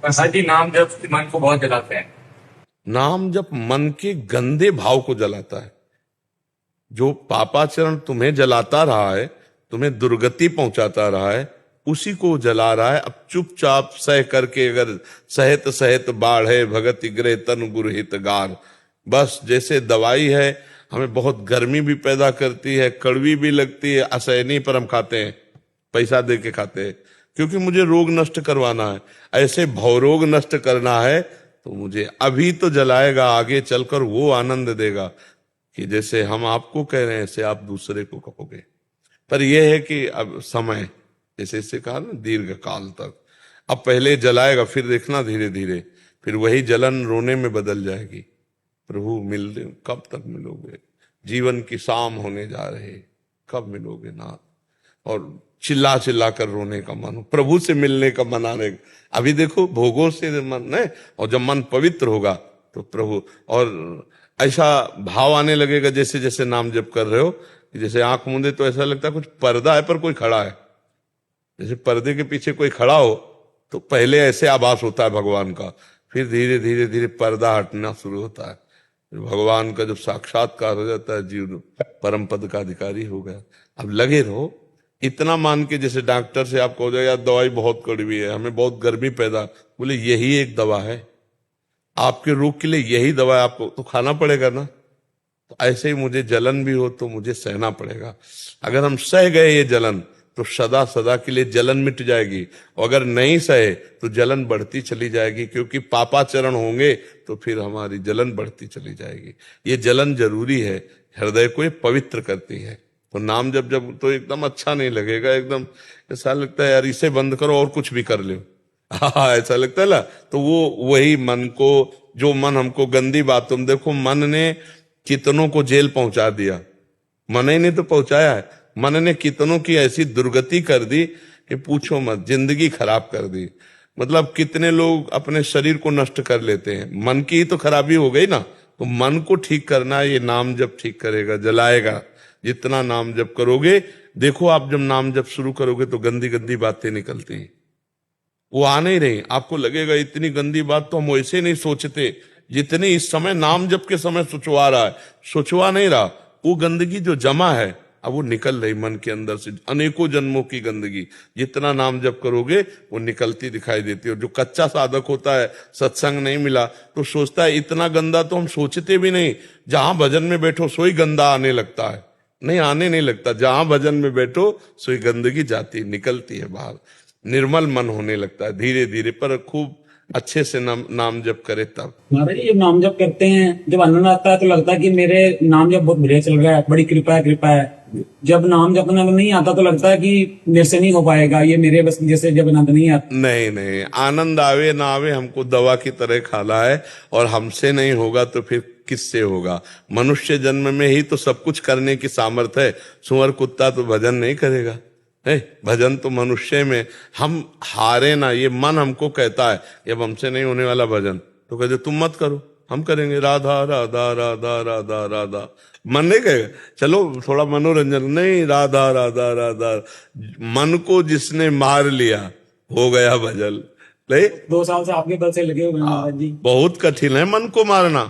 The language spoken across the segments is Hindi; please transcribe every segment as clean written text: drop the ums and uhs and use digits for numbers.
प्रसाद जी, नाम जब मन को बहुत जलाते हैं। नाम जब मन के गंदे भाव को जलाता है। जो पापाचरण तुम्हें जलाता रहा है, तुम्हें दुर्गति पहुंचाता रहा है, उसी को जला रहा है। अब चुपचाप सह करके, अगर सहत सहत बाढ़े भगत गृह तन गुरहित गार, बस जैसे दवाई है, हमें बहुत गर्मी भी पैदा करती है, कड़वी भी लगती है, असहनीय, पर हम खाते हैं, पैसा दे के खाते हैं, क्योंकि मुझे रोग नष्ट करवाना है। ऐसे भवरोग नष्ट करना है तो मुझे अभी तो जलाएगा, आगे चलकर वो आनंद देगा कि जैसे हम आपको कह रहे हैं ऐसे आप दूसरे को कहोगे। पर यह है कि अब समय, जैसे इससे कहा ना, दीर्घ काल तक। अब पहले जलाएगा, फिर देखना धीरे धीरे फिर वही जलन रोने में बदल जाएगी। प्रभु मिल कब तक मिलोगे, जीवन की शाम होने जा रहे, कब मिलोगे नाथ। और चिल्ला चिल्ला कर रोने का मन हो, प्रभु से मिलने का मन आने। अभी देखो भोगों से मन है, और जब मन पवित्र होगा तो प्रभु, और ऐसा भाव आने लगेगा जैसे जैसे नाम जप कर रहे हो, जैसे आंख मूंदे तो ऐसा लगता है कुछ पर्दा है पर कोई खड़ा है। जैसे पर्दे के पीछे कोई खड़ा हो तो पहले ऐसे आभास होता है भगवान का, फिर धीरे धीरे धीरे पर्दा हटना शुरू होता है, भगवान का जब साक्षात्कार हो जाता है, जीव परम पद का अधिकारी हो गया। अब लगे रहो, इतना मान के, जैसे डॉक्टर से आपको हो जाए यार दवाई बहुत कड़वी है, हमें बहुत गर्मी पैदा, बोले यही एक दवा है आपके रोग के लिए, यही दवा है, आपको तो खाना पड़ेगा ना। तो ऐसे ही मुझे जलन भी हो तो मुझे सहना पड़ेगा। अगर हम सह गए ये जलन तो सदा सदा के लिए जलन मिट जाएगी, और अगर नहीं सहे तो जलन बढ़ती चली जाएगी, क्योंकि पापाचरण होंगे तो फिर हमारी जलन बढ़ती चली जाएगी। ये जलन जरूरी है, हृदय को ये पवित्र करती है। तो नाम जब जब तो एकदम अच्छा नहीं लगेगा, एकदम ऐसा लगता है यार इसे बंद करो और कुछ भी कर लो, हाँ ऐसा लगता है ना। तो वो वही मन को, जो मन हमको गंदी बात, तुम देखो मन ने कितनों को जेल पहुंचा दिया, मन ही ने तो पहुंचाया है। मन ने कितनों की ऐसी दुर्गति कर दी कि पूछो मत, जिंदगी खराब कर दी। मतलब कितने लोग अपने शरीर को नष्ट कर लेते हैं, मन की ही तो खराबी हो गई ना। तो मन को ठीक करना ये नाम जब ठीक करेगा, जलाएगा। जितना नाम जप करोगे, देखो आप जब नाम जप शुरू करोगे तो गंदी गंदी बातें निकलती हैं, वो आ नहीं रही। आपको लगेगा इतनी गंदी बात तो हम वैसे नहीं सोचते जितनी इस समय नाम जप के समय सोचवा रहा है। सोचवा नहीं रहा, वो गंदगी जो जमा है अब वो निकल रही मन के अंदर से, अनेकों जन्मों की गंदगी जितना नाम जप करोगे वो निकलती दिखाई देती है। और जो कच्चा साधक होता है, सत्संग नहीं मिला तो सोचता है इतना गंदा तो हम सोचते भी नहीं, जहां भजन में बैठो सोई गंदा आने लगता है। नहीं, आने नहीं लगता, जहां भजन में बैठो सोई गंदगी जाती निकलती है बाहर, निर्मल मन होने लगता है धीरे धीरे। पर खूब अच्छे से नाम जप करे तब। महाराज जी, जब नाम जप करते हैं, जब आनंद आता है तो लगता है कि मेरे नाम जप बहुत बढ़िया चल रहा है, बड़ी कृपा है, कृपा है। जब नाम जप आनंद नहीं आता तो लगता है कि मेरे से नहीं हो पाएगा, ये मेरे बस जैसे जब आनंद नहीं आता। नहीं नहीं, आनंद आवे ना आवे हमको दवा की तरह खाना है, और हमसे नहीं होगा तो फिर किससे होगा। मनुष्य जन्म में ही तो सब कुछ करने की सामर्थ्य है, सुअर कुत्ता तो भजन नहीं करेगा है, भजन तो मनुष्य में। हम हारे ना, ये मन हमको कहता है कि अब हमसे नहीं होने वाला भजन, तो कहते तुम मत करो, हम करेंगे, राधा राधा राधा राधा राधा। मन नहीं कहेगा चलो थोड़ा मनोरंजन, नहीं, राधा राधा राधा। मन को जिसने मार लिया हो गया भजन। नहीं, 2 साल से आपके बल से लगे हुए हैं महाराज जी। बहुत कठिन है मन को मारना।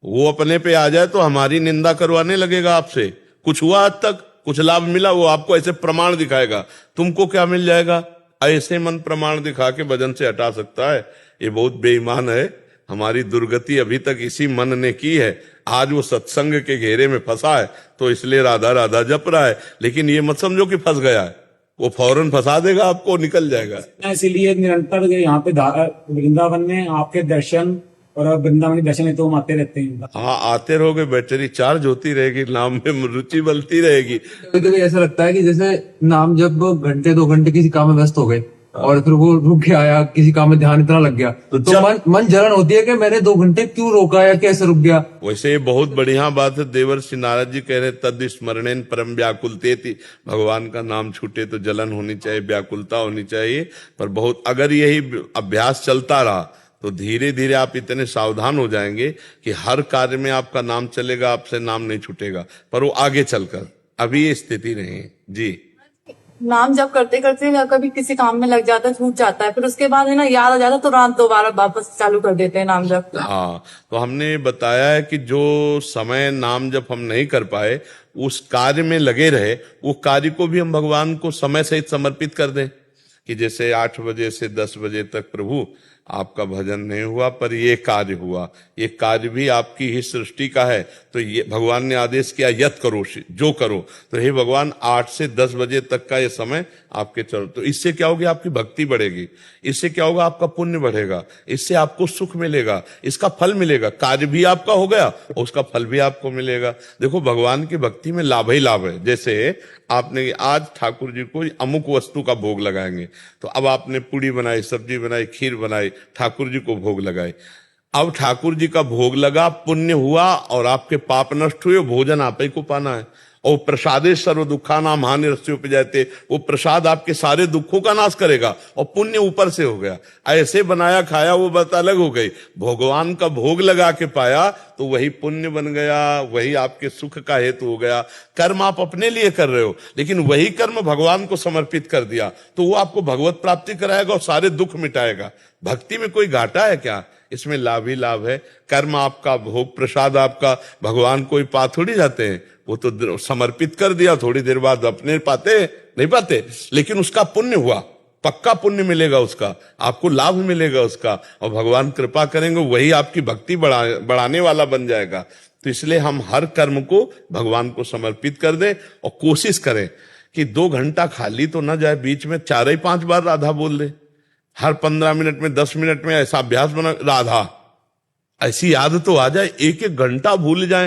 वो अपने पे आ जाए तो हमारी निंदा करवाने लगेगा आपसे। कुछ हुआ आज तक, कुछ लाभ मिला, वो आपको ऐसे प्रमाण दिखाएगा, तुमको क्या मिल जाएगा। ऐसे मन प्रमाण दिखा के भजन से हटा सकता है, ये बहुत बेईमान है। हमारी दुर्गति अभी तक इसी मन ने की है। आज वो सत्संग के घेरे में फंसा है तो इसलिए राधा राधा जप रहा है, लेकिन ये मत समझो कि फंस गया है, वो फौरन फंसा देगा आपको, निकल जाएगा। इसीलिए निरंतर यहाँ पे वृंदावन में आपके दर्शन और वृंदावन के दर्शन है तो हम आते रहते हैं। हाँ, आते रहोगे, बैटरी चार्ज होती रहेगी, नाम में रुचि बनती रहेगी। कभी कभी ऐसा लगता है कि जैसे नाम जब 1-2 घंटे किसी काम में व्यस्त हो गए और फिर वो रुक गया या किसी काम में ध्यान इतना लग गया तो मन जलन होती है कि मैंने 2 घंटे क्यों रोका या कैसे रुक गया। वैसे ये बहुत बढ़िया बात है, देवर्षि नारद जी कह रहे तद स्मरणेन परम व्याकुलतेति। भगवान का नाम छूटे तो जलन होनी चाहिए, व्याकुलता होनी चाहिए। पर बहुत अगर यही अभ्यास चलता रहा तो धीरे धीरे आप इतने सावधान हो जाएंगे कि हर कार्य में आपका नाम चलेगा, आपसे नाम नहीं छूटेगा। पर वो आगे चलकर, अभी ये स्थिति नहीं है जी। नाम जब करते करते कभी किसी काम में लग जाता है, छूट जाता है, फिर उसके बाद है ना याद आ जाता है, तुरंत दोबारा वापस चालू कर देते हैं नाम जप। हाँ, तो हमने बताया है कि जो समय नाम जब हम नहीं कर पाए, उस कार्य में लगे रहे, वो कार्य को भी हम भगवान को समय सहित समर्पित कर दें। कि जैसे 8 बजे से 10 बजे तक प्रभु आपका भजन नहीं हुआ, पर ये कार्य हुआ, ये कार्य भी आपकी ही सृष्टि का है, तो ये भगवान ने आदेश किया यत करो, जो करो, तो हे भगवान 8 से 10 बजे तक का ये समय आपके चलो। तो इससे क्या होगी, आपकी भक्ति बढ़ेगी, इससे क्या होगा, आपका पुण्य बढ़ेगा, इससे आपको सुख मिलेगा, इसका फल मिलेगा, कार्य भी आपका हो गया और उसका फल भी आपको मिलेगा। देखो भगवान की भक्ति में लाभ ही लाभ है। जैसे आपने आज ठाकुर जी को अमुक वस्तु का भोग लगाएंगे, तो अब आपने पूड़ी बनाई, सब्जी बनाई, खीर बनाई, ठाकुर जी को भोग लगाए। अब ठाकुर जी का भोग लगा, पुण्य हुआ और आपके पाप नष्ट हुए, भोजन आप ही को पाना है। और प्रसादे सर्व दुखा नाम हानि रस्योपजायते, वो प्रसाद आपके सारे दुखों का नाश करेगा और पुण्य ऊपर से हो गया। ऐसे बनाया खाया वो बात अलग हो गई, भगवान का भोग लगा के पाया तो वही पुण्य बन गया, वही आपके सुख का हेतु हो गया। कर्म आप अपने लिए कर रहे हो, लेकिन वही कर्म भगवान को समर्पित कर दिया तो वो आपको भगवत प्राप्ति कराएगा और सारे दुख मिटाएगा। भक्ति में कोई घाटा है क्या, इसमें लाभ ही लाभ है। कर्म आपका, भोग प्रसाद आपका, भगवान कोई पा थोड़ी जाते हैं, वो तो समर्पित कर दिया, थोड़ी देर बाद अपने पाते नहीं पाते, लेकिन उसका पुण्य हुआ, पक्का पुण्य मिलेगा, उसका आपको लाभ मिलेगा उसका, और भगवान कृपा करेंगे, वही आपकी भक्ति बढ़ाने वाला बन जाएगा। तो इसलिए हम हर कर्म को भगवान को समर्पित कर दें और कोशिश करें कि 2 घंटा खाली तो ना जाए, बीच में 4 ही 5 बार राधा बोल दे, हर 15 मिनट में 10 मिनट में ऐसा अभ्यास बना, राधा ऐसी याद तो आ जाए, 1-1 घंटा भूल जाए